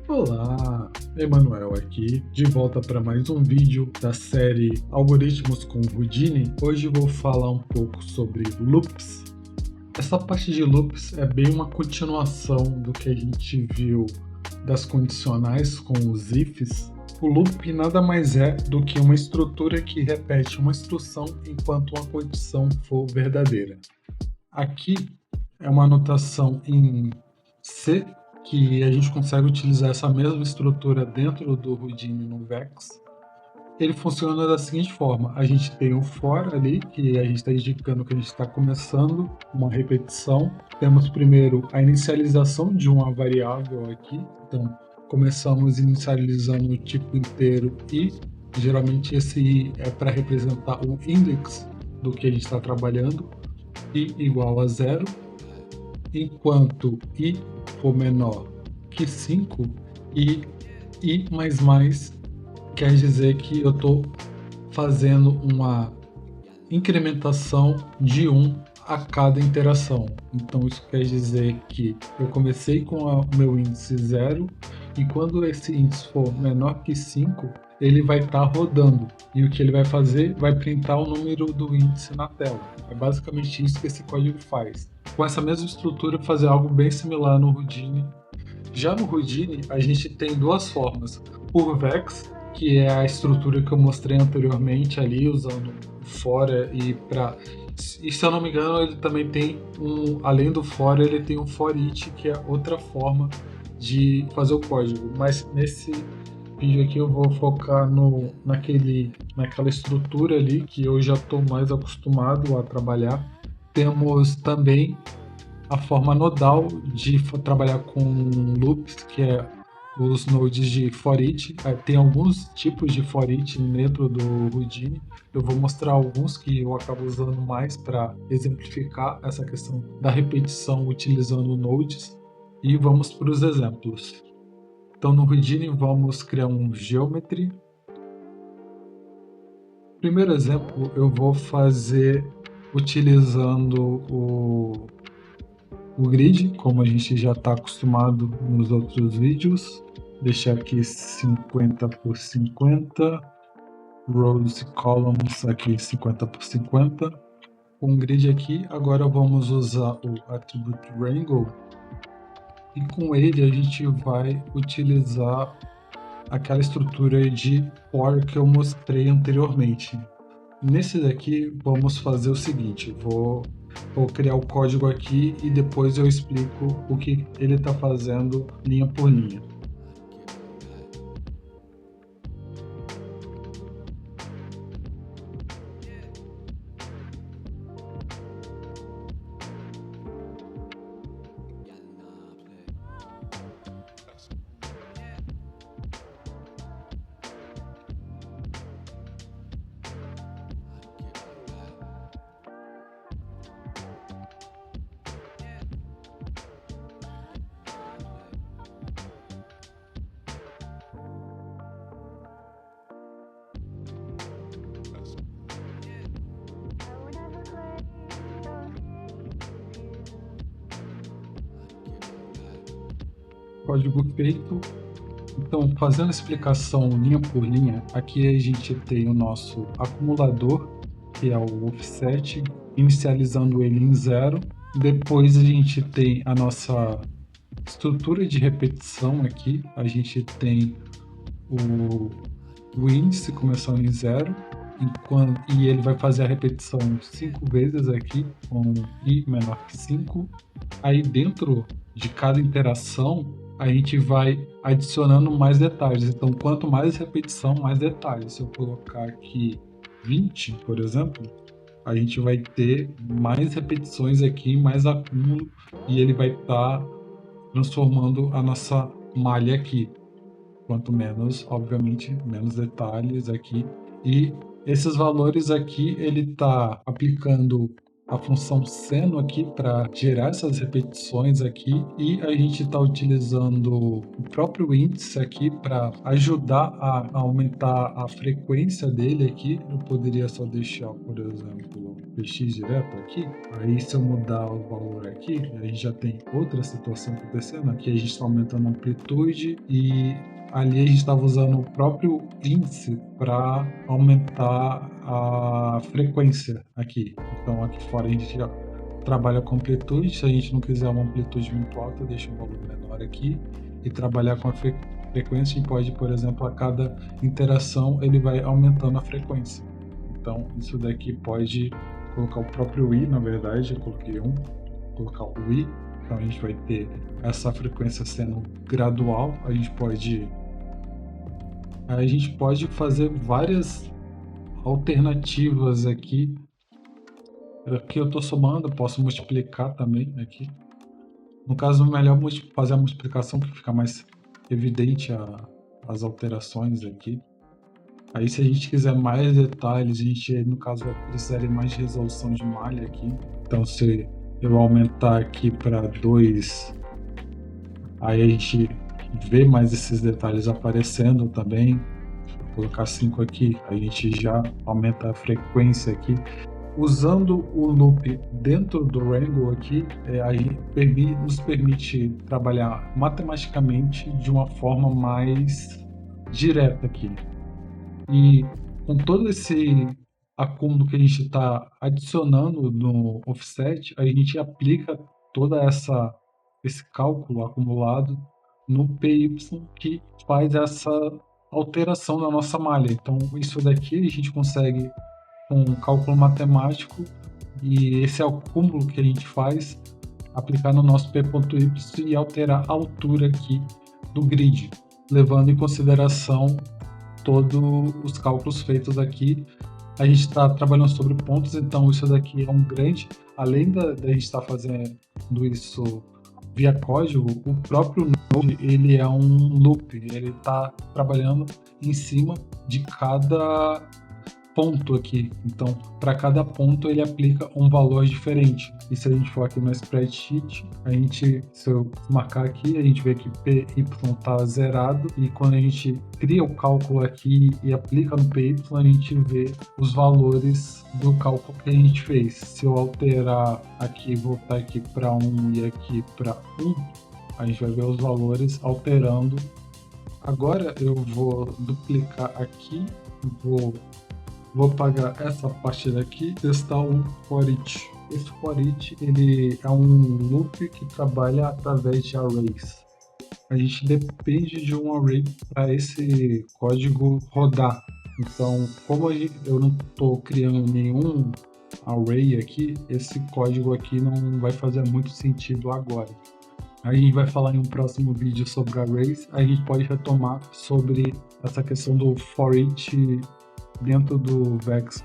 Olá, Emanuel aqui, de volta para mais um vídeo da série Algoritmos com Houdini. Hoje vou falar um pouco sobre loops. Essa parte de loops é bem uma continuação do que a gente viu das condicionais com os ifs. O loop nada mais é do que uma estrutura que repete uma instrução enquanto uma condição for verdadeira. Aqui é uma anotação em C, que a gente consegue utilizar essa mesma estrutura dentro do Houdini no Vex. Ele funciona da seguinte forma: a gente tem um for ali, que a gente está indicando que a gente está começando uma repetição. Temos primeiro a inicialização de uma variável aqui, então começamos inicializando o tipo inteiro i. Geralmente esse i é para representar o index do que a gente está trabalhando, i igual a 0. Enquanto i for menor que 5, e i quer dizer que eu estou fazendo uma incrementação de 1 a cada interação. Então isso quer dizer que eu comecei com o meu índice 0, e quando esse índice for menor que 5, ele vai estar rodando, e o que ele vai fazer vai printar o número do índice na tela. É basicamente isso que esse código faz. Com essa mesma estrutura, fazer algo bem similar no Houdini. Já no Houdini, a gente tem duas formas: por Vex, que é a estrutura que eu mostrei anteriormente ali, usando o for e para... E se eu não me engano, ele também tem além do for, ele tem um for each, que é outra forma de fazer o código. Mas nesse vídeo aqui eu vou focar naquela estrutura ali que eu já estou mais acostumado a trabalhar. Temos também a forma nodal de trabalhar com loops, que é os nodes de for each. Tem alguns tipos de for each dentro do Houdini. Eu vou mostrar alguns que eu acabo usando mais para exemplificar essa questão da repetição utilizando nodes. E vamos para os exemplos. Então no Houdini vamos criar um geometry. Primeiro exemplo eu vou fazer utilizando o grid, como a gente já está acostumado nos outros vídeos. Deixar aqui 50 por 50, rows e columns aqui 50 por 50. Com o grid aqui, agora vamos usar o attribute wrangle, e com ele a gente vai utilizar aquela estrutura de for que eu mostrei anteriormente. Nesse daqui vamos fazer o seguinte: vou criar o código aqui e depois eu explico o que ele está fazendo linha por linha. Código feito. Então, fazendo a explicação linha por linha, aqui a gente tem o nosso acumulador, que é o offset, inicializando ele em 0. Depois a gente tem a nossa estrutura de repetição aqui, a gente tem o índice começando em 0, e ele vai fazer a repetição 5 vezes aqui, com i menor que 5. Aí dentro de cada interação, a gente vai adicionando mais detalhes. Então, quanto mais repetição, mais detalhes. Se eu colocar aqui 20, por exemplo, a gente vai ter mais repetições aqui, mais acúmulo, e ele vai estar transformando a nossa malha aqui. Quanto menos, obviamente, menos detalhes aqui. E esses valores aqui, ele está aplicando a função seno aqui para gerar essas repetições aqui, e a gente está utilizando o próprio índice aqui para ajudar a aumentar a frequência dele aqui. Eu poderia só deixar, por exemplo, px direto aqui. Aí se eu mudar o valor aqui, a gente já tem outra situação acontecendo. Aqui a gente está aumentando a amplitude e ali a gente estava usando o próprio índice para aumentar a frequência aqui. Então aqui fora a gente já trabalha com amplitude. Se a gente não quiser uma amplitude muito alta, deixa um valor menor aqui. E trabalhar com a frequência, a gente pode, por exemplo, a cada interação ele vai aumentando a frequência. Então isso daqui pode colocar o próprio i, na verdade, eu coloquei colocar o i. Então a gente vai ter essa frequência sendo gradual. A gente pode fazer várias alternativas aqui. Aqui eu estou somando, posso multiplicar também aqui. No caso, é melhor fazer a multiplicação para ficar mais evidente as alterações aqui. Aí se a gente quiser mais detalhes, a gente no caso vai precisar de mais resolução de malha aqui. Então se eu aumentar aqui para 2, aí a gente vê mais esses detalhes aparecendo também. Vou colocar 5 aqui, a gente já aumenta a frequência aqui. Usando o loop dentro do Wrangle aqui, aí nos permite trabalhar matematicamente de uma forma mais direta aqui. E com todo esse acúmulo que a gente está adicionando no offset, a gente aplica toda esse cálculo acumulado no PY que faz essa alteração na nossa malha. Então isso daqui a gente consegue com cálculo matemático, e esse é o acúmulo que a gente faz, aplicar no nosso P.Y e alterar a altura aqui do grid, levando em consideração todos os cálculos feitos aqui. A gente está trabalhando sobre pontos, então isso daqui é um grande, além da gente estar fazendo isso via código, o próprio Node ele é um loop, ele está trabalhando em cima de cada ponto aqui. Então, para cada ponto ele aplica um valor diferente. E se a gente for aqui no spreadsheet, se eu marcar aqui, a gente vê que PY está zerado, e quando a gente cria o cálculo aqui e aplica no PY, a gente vê os valores do cálculo que a gente fez. Se eu alterar aqui, voltar aqui para 1 e aqui para 1, a gente vai ver os valores alterando. Agora eu vou duplicar aqui, vou apagar essa parte daqui, testar o for each. Esse for each ele é um loop que trabalha através de arrays. A gente depende de um array para esse código rodar. Então, como eu não estou criando nenhum array aqui, esse código aqui não vai fazer muito sentido agora. A gente vai falar em um próximo vídeo sobre arrays. A gente pode retomar sobre essa questão do for each dentro do Vex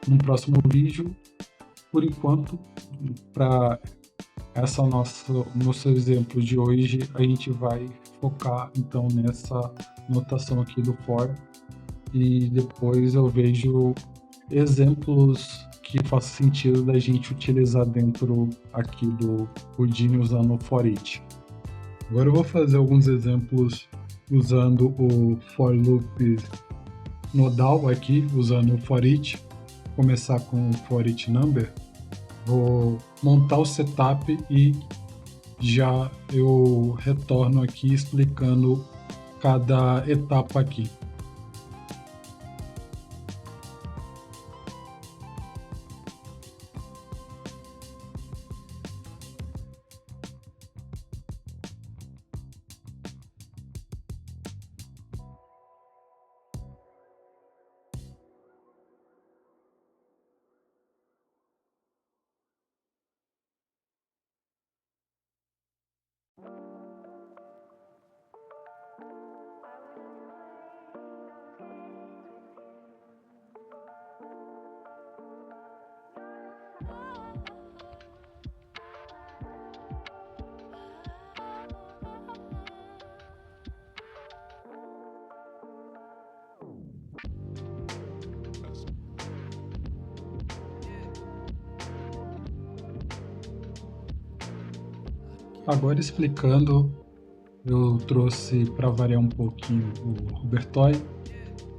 no próximo vídeo. Por enquanto, para nosso exemplo de hoje, a gente vai focar então nessa notação aqui do for, e depois eu vejo exemplos que façam sentido da gente utilizar dentro aqui do Houdini usando o for each. Agora eu vou fazer alguns exemplos usando o for loop nodal aqui, usando o for each. Começar com o for each number. Vou montar o setup e já eu retorno aqui explicando cada etapa aqui. Agora explicando, eu trouxe para variar um pouquinho o Rubertoy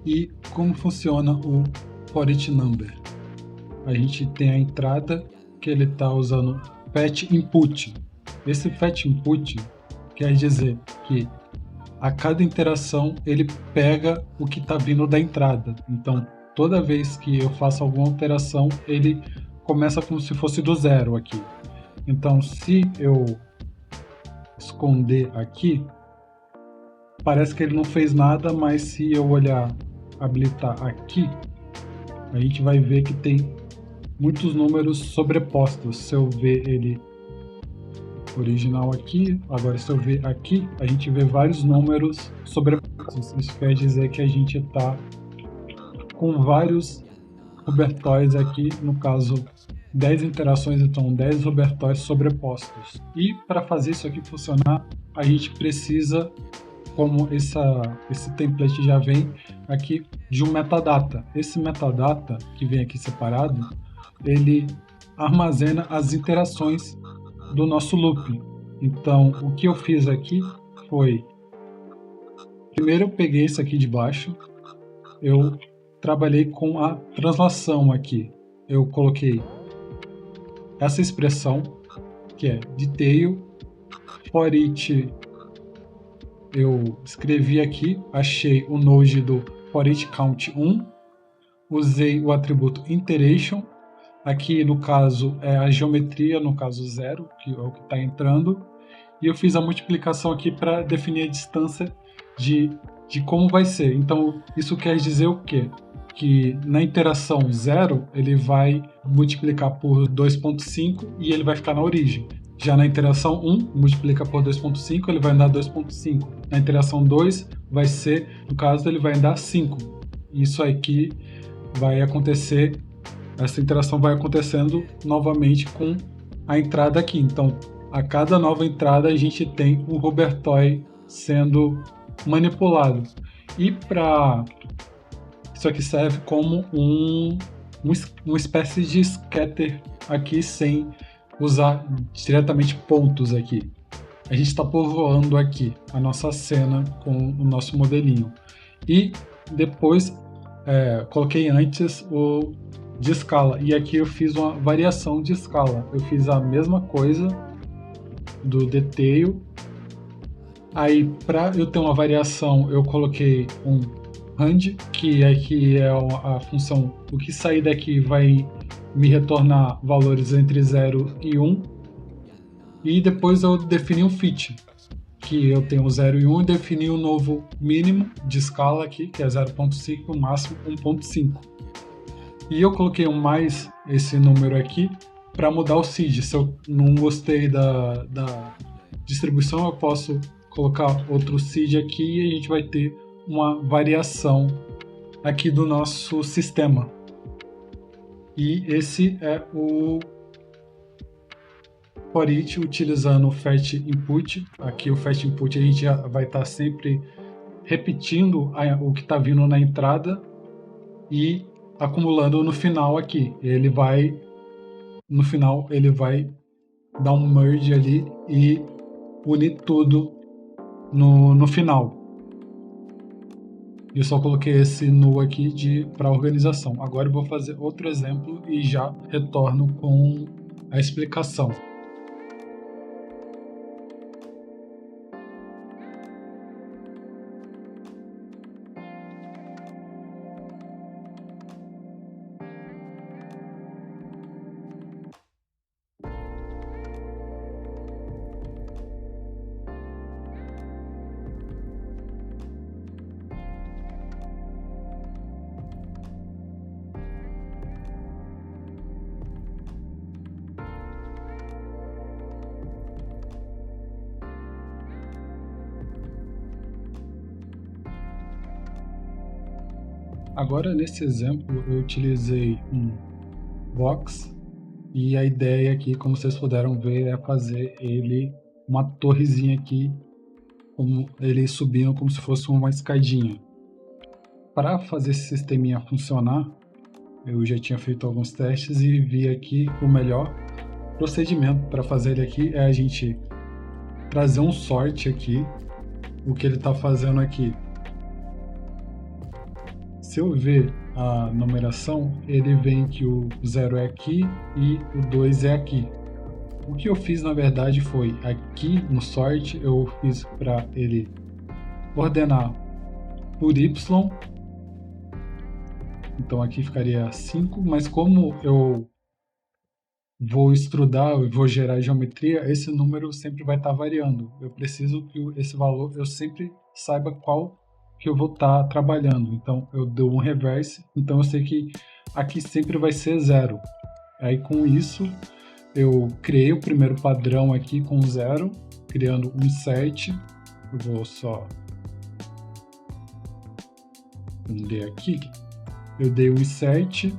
e como funciona o for each number. A gente tem a entrada que ele está usando fetch input. Esse fetch input quer dizer que a cada interação ele pega o que está vindo da entrada. Então, toda vez que eu faço alguma alteração, ele começa como se fosse do zero aqui. Então, se eu esconder aqui, parece que ele não fez nada, mas se eu olhar, habilitar aqui, a gente vai ver que tem muitos números sobrepostos. Se eu ver ele original aqui, agora se eu ver aqui, a gente vê vários números sobrepostos. Isso quer dizer que a gente está com vários Rubertoys aqui, no caso 10 interações, então 10 Rubertoys sobrepostos. E para fazer isso aqui funcionar, a gente precisa, como esse template já vem aqui, de um metadata. Esse metadata, que vem aqui separado, ele armazena as interações do nosso loop. Então, o que eu fiz aqui foi... Primeiro eu peguei isso aqui de baixo, eu trabalhei com a translação aqui. Eu coloquei essa expressão, que é detail, for each, eu escrevi aqui, achei o node do for each count 1, usei o atributo iteration, aqui no caso é a geometria, no caso 0, que é o que está entrando, e eu fiz a multiplicação aqui para definir a distância de como vai ser. Então isso quer dizer o quê? Que na interação 0 ele vai multiplicar por 2.5 e ele vai ficar na origem. Já na interação 1, multiplica por 2.5, ele vai dar 2.5. Na interação 2, vai ser, no caso, ele vai dar 5. Isso aqui vai acontecer, essa interação vai acontecendo novamente com a entrada aqui. Então, a cada nova entrada, a gente tem um Rubertoy sendo manipulado. E para... Isso aqui serve como uma espécie de scatter aqui, sem usar diretamente pontos aqui. A gente está povoando aqui a nossa cena com o nosso modelinho. E depois coloquei antes o de escala. E aqui eu fiz uma variação de escala. Eu fiz a mesma coisa do detail. Aí, para eu ter uma variação, eu coloquei um rand, que aqui é a função, o que sair daqui vai me retornar valores entre 0 e 1. E depois eu defini um fit, que eu tenho 0 e 1, e defini um novo mínimo de escala aqui, que é 0.5, e o máximo 1.5. E eu coloquei um mais esse número aqui para mudar o seed. Se eu não gostei da distribuição, eu posso colocar outro seed aqui e a gente vai ter uma variação aqui do nosso sistema. E esse é o for each utilizando o fetch input. Aqui o fetch input a gente já vai estar sempre repetindo o que está vindo na entrada e acumulando no final aqui. No final ele vai dar um merge ali e unir tudo no final. Eu só coloquei esse null aqui para organização. Agora eu vou fazer outro exemplo e já retorno com a explicação. Agora, nesse exemplo, eu utilizei um box e a ideia aqui, como vocês puderam ver, é fazer ele uma torrezinha aqui, como ele subindo como se fosse uma escadinha. Para fazer esse sisteminha funcionar, eu já tinha feito alguns testes e vi aqui o melhor procedimento para fazer ele aqui é a gente trazer um sort aqui. O que ele está fazendo aqui? Se eu ver a numeração, ele vem que o 0 é aqui e o 2 é aqui. O que eu fiz na verdade foi aqui no sort, eu fiz para ele ordenar por Y. Então aqui ficaria 5, mas como eu vou estudar, eu vou gerar geometria, esse número sempre vai estar variando. Eu preciso que esse valor eu sempre saiba qual que eu vou estar trabalhando. Então eu dou um reverse, então eu sei que aqui sempre vai ser 0. Aí com isso eu criei o primeiro padrão aqui com 0, criando um insert. Eu vou só ler aqui. Eu dei um insert,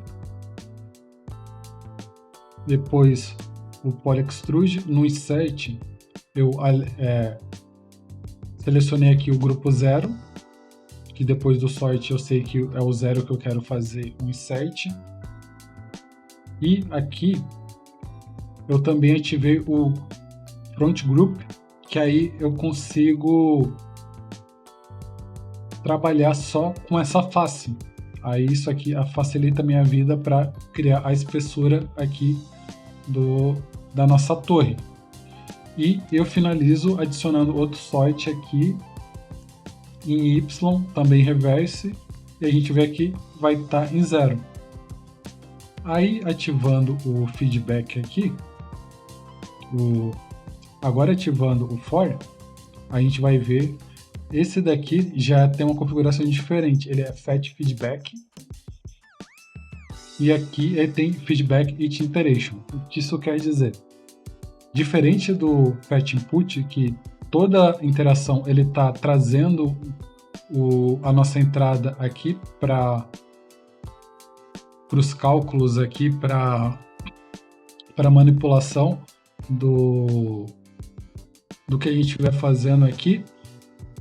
depois o polyextrude. No insert eu selecionei aqui o grupo 0, que depois do sort eu sei que é o 0 que eu quero fazer um insert. E aqui eu também ativei o front group, que aí eu consigo trabalhar só com essa face. Aí isso aqui facilita a minha vida para criar a espessura aqui da nossa torre. E eu finalizo adicionando outro sort aqui em Y, também reverse, e a gente vê aqui vai estar em 0. Aí ativando o feedback aqui, agora ativando o for, a gente vai ver esse daqui já tem uma configuração diferente. Ele é fat feedback e aqui ele tem feedback each iteration. O que isso quer dizer? Diferente do fat input, que toda interação ele está trazendo a nossa entrada aqui para os cálculos aqui para manipulação do que a gente estiver fazendo aqui.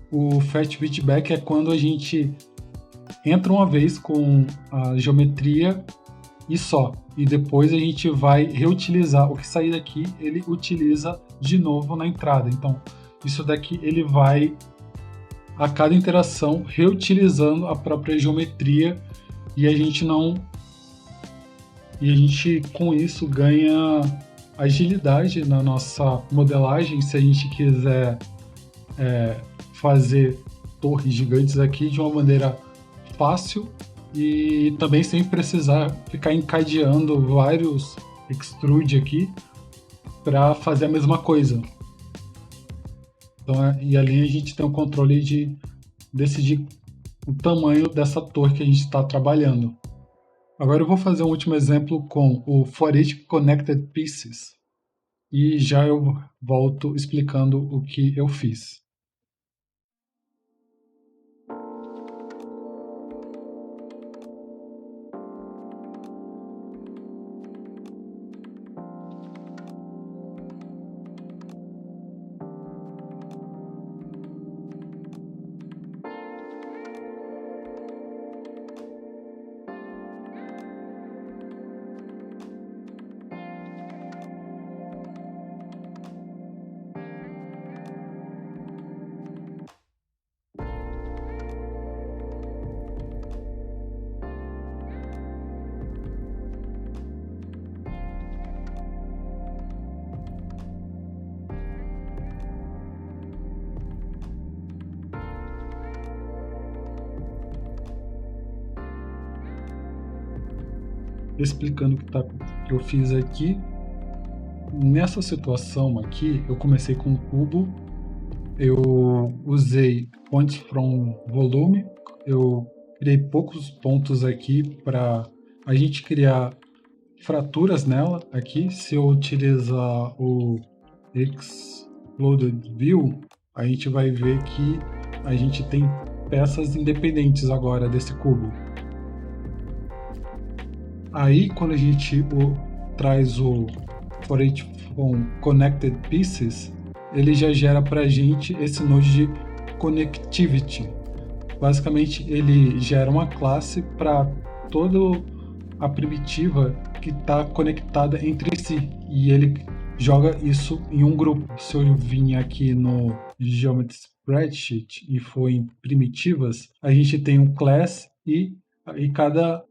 O fat feedback é quando a gente entra uma vez com a geometria e só, e depois a gente vai reutilizar o que sair daqui, ele utiliza de novo na entrada. Então isso daqui ele vai a cada interação reutilizando a própria geometria, e a gente com isso ganha agilidade na nossa modelagem. Se a gente quiser fazer torres gigantes aqui de uma maneira fácil e também sem precisar ficar encadeando vários extrude aqui para fazer a mesma coisa. Então, e ali a gente tem o controle de decidir o tamanho dessa torre que a gente está trabalhando. Agora eu vou fazer um último exemplo com o For Each Connected Pieces e já eu volto explicando o que eu fiz. Explicando o que eu fiz aqui. Nessa situação aqui, eu comecei com um cubo, eu usei point from volume, eu criei poucos pontos aqui para a gente criar fraturas nela aqui. Se eu utilizar o Exploded View, a gente vai ver que a gente tem peças independentes agora desse cubo. Aí, quando a gente traz o For Each Connected Pieces, ele já gera para a gente esse node de Connectivity. Basicamente, ele gera uma classe para toda a primitiva que está conectada entre si. E ele joga isso em um grupo. Se eu vim aqui no Geometry Spreadsheet e for em primitivas, a gente tem um class e cada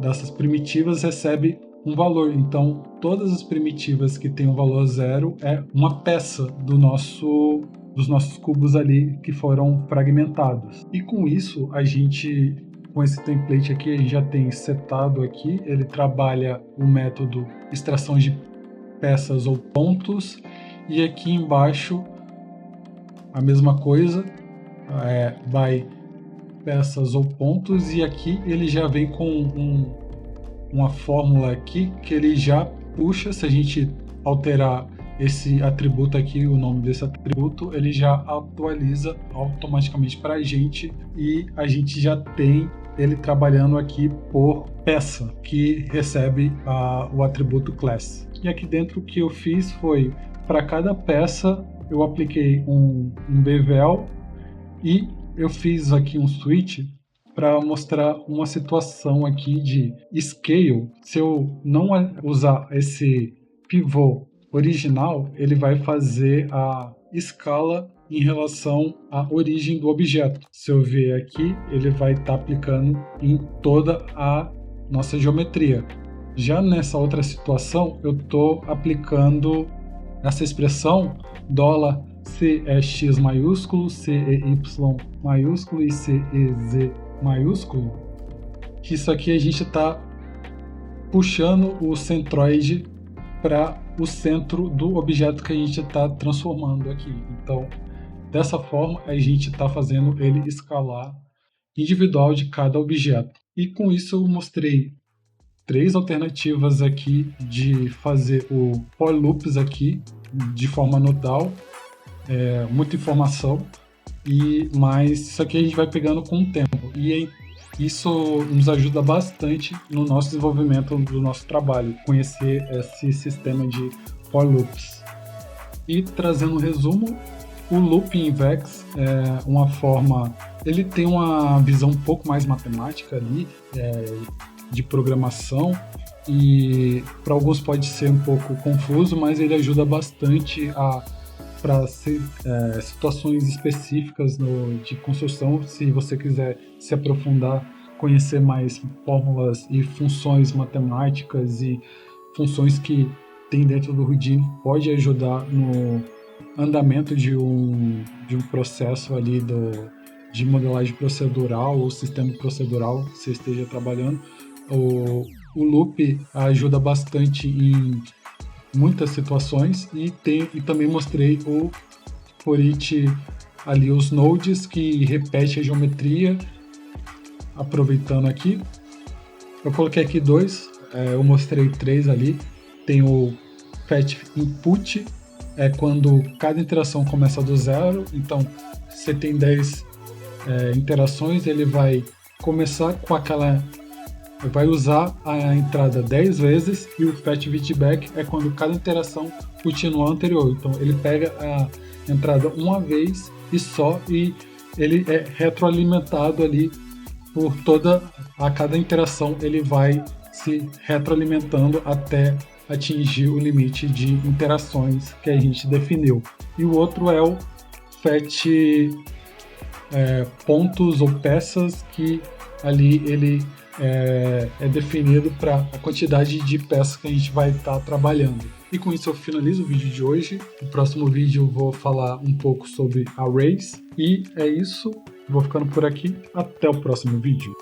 dessas primitivas recebe um valor. Então, todas as primitivas que têm um valor 0 é uma peça dos nossos cubos ali que foram fragmentados. E com isso, com esse template aqui, a gente já tem setado aqui, ele trabalha o método extração de peças ou pontos, e aqui embaixo a mesma coisa, vai peças ou pontos, e aqui ele já vem com uma fórmula aqui que ele já puxa. Se a gente alterar esse atributo aqui, o nome desse atributo, ele já atualiza automaticamente para a gente, e a gente já tem ele trabalhando aqui por peça, que recebe o atributo class. E aqui dentro o que eu fiz foi, para cada peça, eu apliquei um bevel, e eu fiz aqui um switch para mostrar uma situação aqui de scale. Se eu não usar esse pivô original, ele vai fazer a escala em relação à origem do objeto. Se eu ver aqui, ele vai estar aplicando em toda a nossa geometria. Já nessa outra situação, eu estou aplicando essa expressão $, C é X maiúsculo, C é Y maiúsculo e C é Z maiúsculo, que isso aqui a gente está puxando o centroide para o centro do objeto que a gente está transformando aqui. Então, dessa forma, a gente está fazendo ele escalar individual de cada objeto. E com isso eu mostrei 3 alternativas aqui de fazer o for loops aqui de forma nodal. Muita informação, mas isso aqui a gente vai pegando com o tempo, e isso nos ajuda bastante no nosso desenvolvimento do nosso trabalho, conhecer esse sistema de for loops. E trazendo um resumo, o looping em Vex é uma forma, ele tem uma visão um pouco mais matemática ali, de programação, e para alguns pode ser um pouco confuso, mas ele ajuda bastante para situações específicas de construção. Se você quiser se aprofundar, conhecer mais fórmulas e funções matemáticas e funções que tem dentro do Houdini, pode ajudar no andamento de um processo ali de modelagem procedural ou sistema procedural que você esteja trabalhando. O loop ajuda bastante em muitas situações, e também mostrei o for each ali, os nodes que repete a geometria. Aproveitando aqui, eu coloquei aqui 2, eu mostrei 3 ali. Tem o fetch input, é quando cada interação começa do 0, então você tem 10 interações, ele vai começar com vai usar a entrada 10 vezes, e o fetch feedback é quando cada interação continua a anterior. Então ele pega a entrada uma vez e só, e ele é retroalimentado ali por a cada interação, ele vai se retroalimentando até atingir o limite de interações que a gente definiu. E o outro é o fetch pontos ou peças, que ali ele é definido para a quantidade de peças que a gente vai estar trabalhando. E com isso eu finalizo o vídeo de hoje. No próximo vídeo eu vou falar um pouco sobre arrays. E é isso, vou ficando por aqui. Até o próximo vídeo.